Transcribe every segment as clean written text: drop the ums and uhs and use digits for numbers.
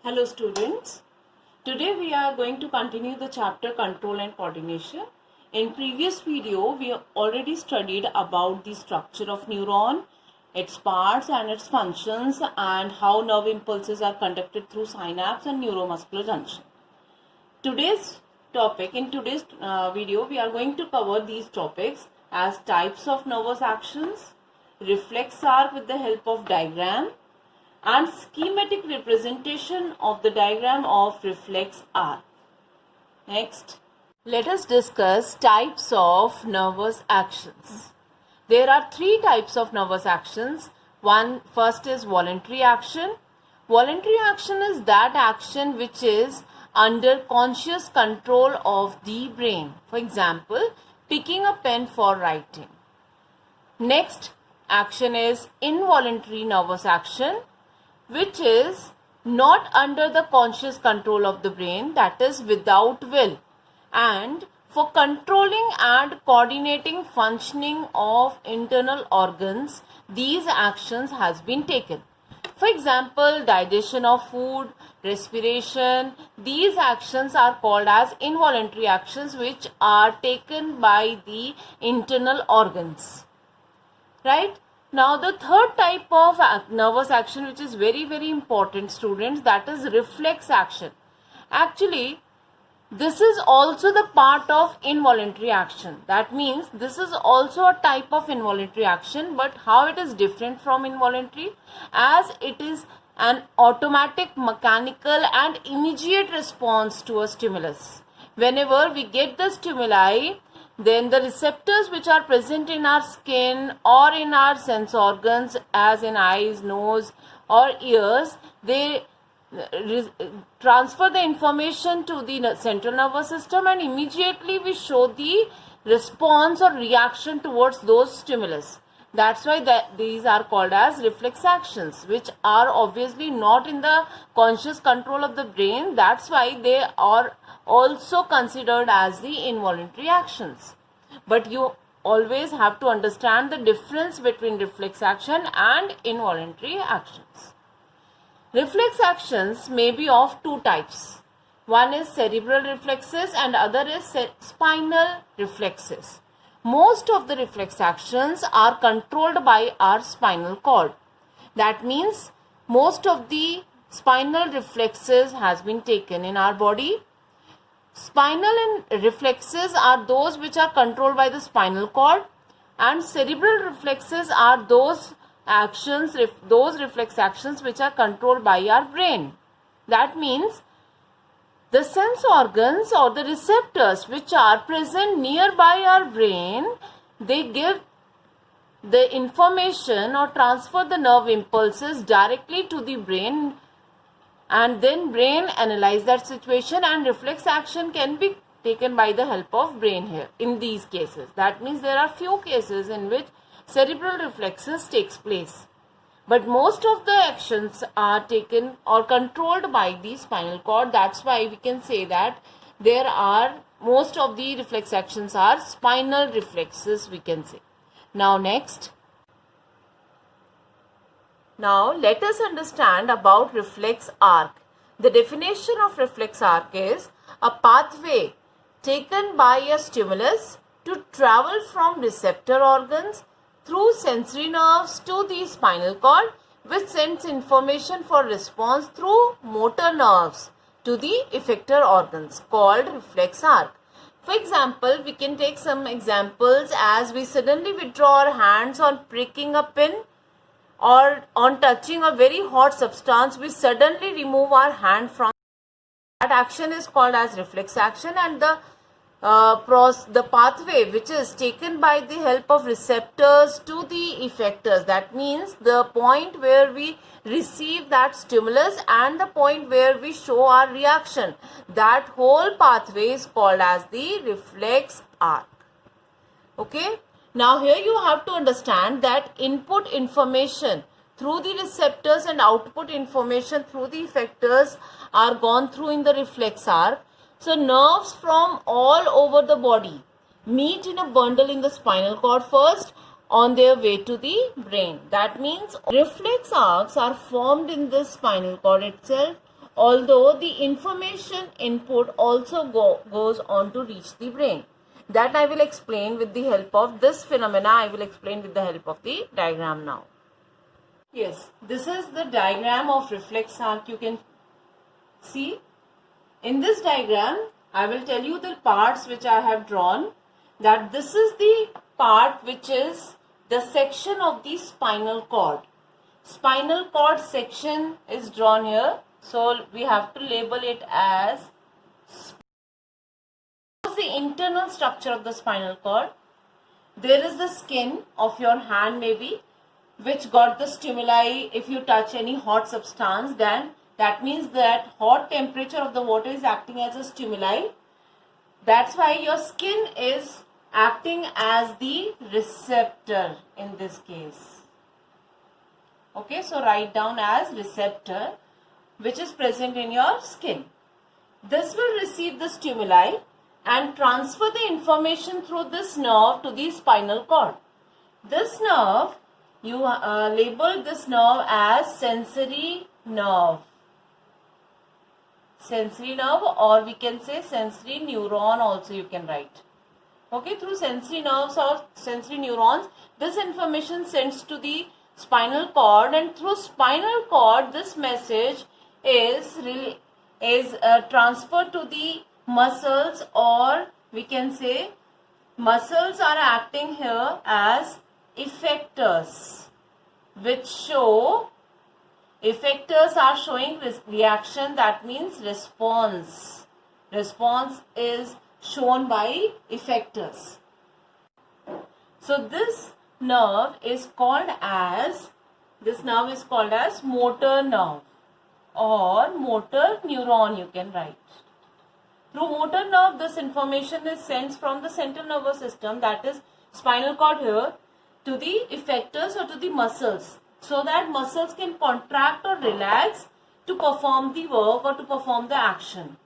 Hello students. Today we are going to continue the chapter Control and Coordination. In previous video we already studied about the structure of neuron, its parts and its functions, and how nerve impulses are conducted through synapse and neuromuscular junction. Today's topic, in today's video we are going to cover these topics as types of nervous actions, reflex arc with the help of diagram, and schematic representation of the diagram of reflex arc. Next, let us discuss types of nervous actions. There are three types of nervous actions. First is voluntary action. Voluntary action is that action which is under conscious control of the brain. For example, picking a pen for writing. Next action is involuntary nervous action, which is not under the conscious control of the brain, that is without will, and for controlling and coordinating functioning of internal organs, these actions has been taken. For example, digestion of food, respiration, these actions are called as involuntary actions which are taken by the internal organs. Right? Now the third type of nervous action, which is very important students, that is reflex action. Actually, this is also the part of involuntary action. That means this is also a type of involuntary action, but how it is different from involuntary, as it is an automatic, mechanical and immediate response to a stimulus. Whenever we get the stimuli, then the receptors which are present in our skin or in our sense organs, as in eyes, nose or ears, they transfer the information to the central nervous system, and immediately we show the response or reaction towards those stimulus. That's why these are called as reflex actions, which are obviously not in the conscious control of the brain. That's why they are also considered as the involuntary actions. But you always have to understand the difference between reflex action and involuntary actions. Reflex actions may be of two types. One is cerebral reflexes and other is spinal reflexes. Most of the reflex actions are controlled by our spinal cord. That means most of the spinal reflexes has been taken in our body. Spinal reflexes are those which are controlled by the spinal cord, and cerebral reflexes are those reflex actions which are controlled by our brain. That means the sense organs or the receptors which are present nearby our brain, they give the information or transfer the nerve impulses directly to the brain, and then brain analyze that situation, and reflex action can be taken by the help of brain here in these cases. That means there are few cases in which cerebral reflexes takes place, but most of the actions are taken or controlled by the spinal cord. That's why we can say that most of the reflex actions are spinal reflexes, we can say. Now let us understand about reflex arc. The definition of reflex arc is a pathway taken by a stimulus to travel from receptor organs through sensory nerves to the spinal cord, which sends information for response through motor nerves to the effector organs, called reflex arc. For example, we can take some examples as we suddenly withdraw our hands on pricking a pin, or on touching a very hot substance, we suddenly remove our hand from that action is called as reflex action. And the pathway which is taken by the help of receptors to the effectors, that means the point where we receive that stimulus and the point where we show our reaction, that whole pathway is called as the reflex arc. Okay. Now here you have to understand that input information through the receptors and output information through the effectors are gone through in the reflex arc. So nerves from all over the body meet in a bundle in the spinal cord first on their way to the brain. That means reflex arcs are formed in the spinal cord itself, although the information input also goes on to reach the brain. That I will explain with the help of this phenomena. I will explain with the help of the diagram now. Yes, this is the diagram of reflex arc. You can see in this diagram, I will tell you the parts which I have drawn. That this is the part which is the section of the spinal cord. Spinal cord section is drawn here. So we have to label it as the internal structure of the spinal cord. There is the skin of your hand maybe, which got the stimuli. If you touch any hot substance, then that means that hot temperature of the water is acting as a stimuli. That's why your skin is acting as the receptor in this case. Okay, so write down as receptor, which is present in your skin. This will receive the stimuli and transfer the information through this nerve to the spinal cord. This nerve, you label this nerve as sensory nerve. Sensory nerve, or we can say sensory neuron also you can write. Okay, through sensory nerves or sensory neurons, this information sends to the spinal cord, and through spinal cord this message is transferred to the muscles, or we can say muscles are acting here as effectors, which show effectors are showing reaction, that means response. Response is shown by effectors. So this nerve is called as motor nerve or motor neuron you can write. Through motor nerve, this information is sent from the central nervous system, that is spinal cord here, to the effectors or to the muscles, so that muscles can contract or relax to perform the work or to perform the action.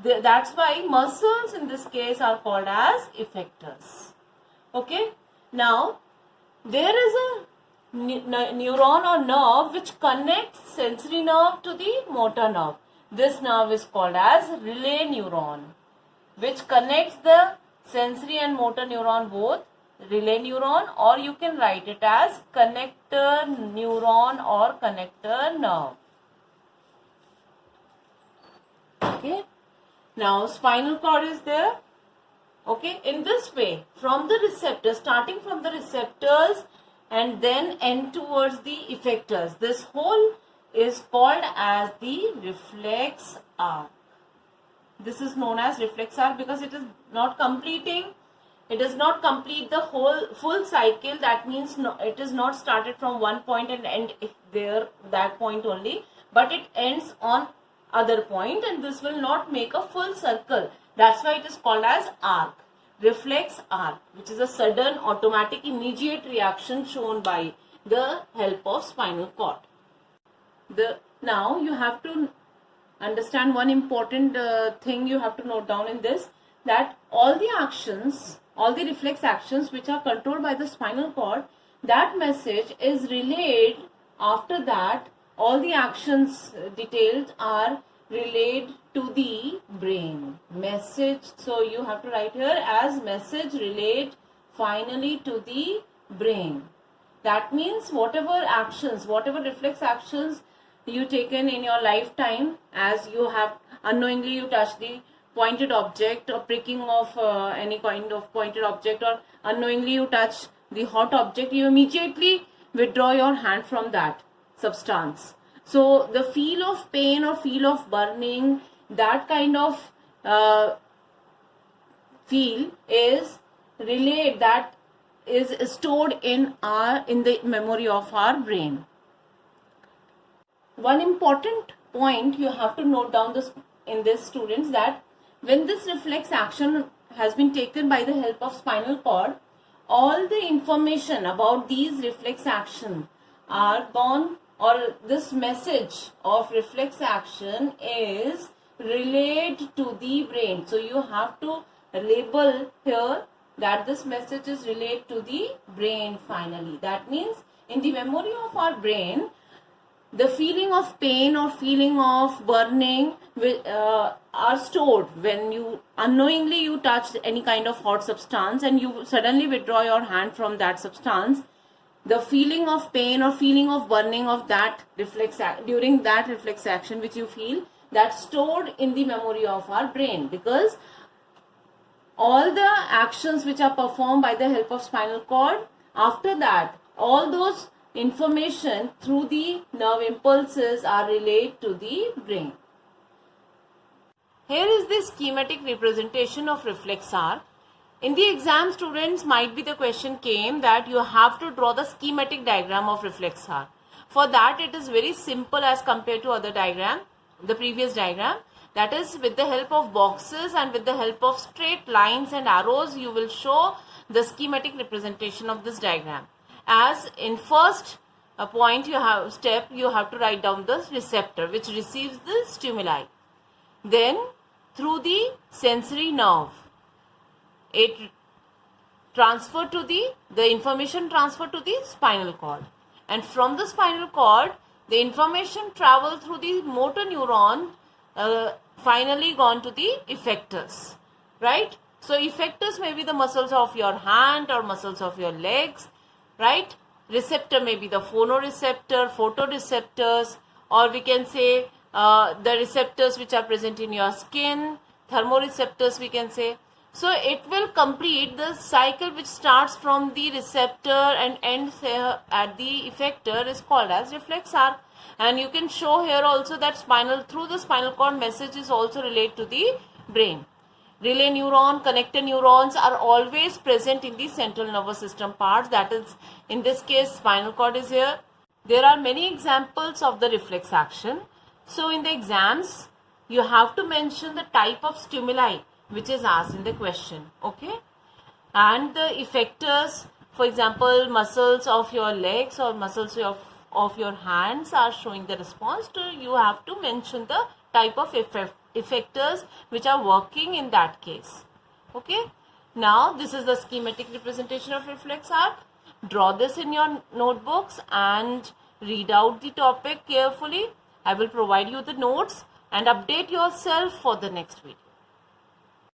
That's why muscles in this case are called as effectors. Okay. Now, there is a neuron or nerve which connects sensory nerve to the motor nerve. This nerve is called as relay neuron, which connects the sensory and motor neuron both. Relay neuron, or you can write it as connector neuron or connector nerve. Okay. Now spinal cord is there. Okay. In this way, from the receptors, starting from the receptors and then end towards the effectors, this whole is called as the reflex arc. This is known as reflex arc because it is not completing. It does not complete the full cycle. That means it is not started from one point and end there, that point only, but it ends on other point, and this will not make a full circle. That's why it is called as arc. Reflex arc, which is a sudden, automatic, immediate reaction shown by the help of spinal cord. Now you have to understand one important thing you have to note down in this, that all the actions, all the reflex actions which are controlled by the spinal cord, that message is relayed after that. All the actions details are relayed to the brain. Message, so you have to write here as message relayed finally to the brain. That means whatever actions, whatever reflex actions you taken in your lifetime, as you have unknowingly you touch the pointed object or pricking of any kind of pointed object, or unknowingly you touch the hot object, you immediately withdraw your hand from that substance. So the feel of pain or feel of burning, that kind of feel is relayed, that is stored in the memory of our brain. One important point you have to note down in this, students, that when this reflex action has been taken by the help of spinal cord, all the information about these reflex action are gone, or this message of reflex action is relayed to the brain. So you have to label here that this message is relayed to the brain finally. That means in the memory of our brain, the feeling of pain or feeling of burning are stored when you unknowingly you touch any kind of hot substance and you suddenly withdraw your hand from that substance. The feeling of pain or feeling of burning of that during that reflex action which you feel, that's stored in the memory of our brain, because all the actions which are performed by the help of spinal cord, after that all those information through the nerve impulses are relayed to the brain. Here is the schematic representation of reflex arc. In the exam, students, might be the question came that you have to draw the schematic diagram of reflex arc. For that, it is very simple as compared to other diagram, the previous diagram. That is, with the help of boxes and with the help of straight lines and arrows, you will show the schematic representation of this diagram. As in first point you have to write down the receptor which receives the stimuli. Then through the sensory nerve, it transferred to the information transferred to the spinal cord, and from the spinal cord the information travel through the motor neuron, finally gone to the effectors, right? So effectors may be the muscles of your hand or muscles of your legs, right? Receptor may be the phonoreceptor, photoreceptors, or we can say the receptors which are present in your skin, thermoreceptors we can say. So it will complete the cycle which starts from the receptor and ends at the effector is called as reflex arc. And you can show here also that through the spinal cord message is also relayed to the brain. Relay neuron, connector neurons are always present in the central nervous system parts. That is, in this case, spinal cord is here. There are many examples of the reflex action. So in the exams, you have to mention the type of stimuli which is asked in the question, okay? And the effectors, for example, muscles of your legs or muscles of your hands are showing the response to, you have to mention the type of effectors which are working in that case, okay? Now, this is the schematic representation of reflex arc. Draw this in your notebooks and read out the topic carefully. I will provide you the notes and update yourself for the next video.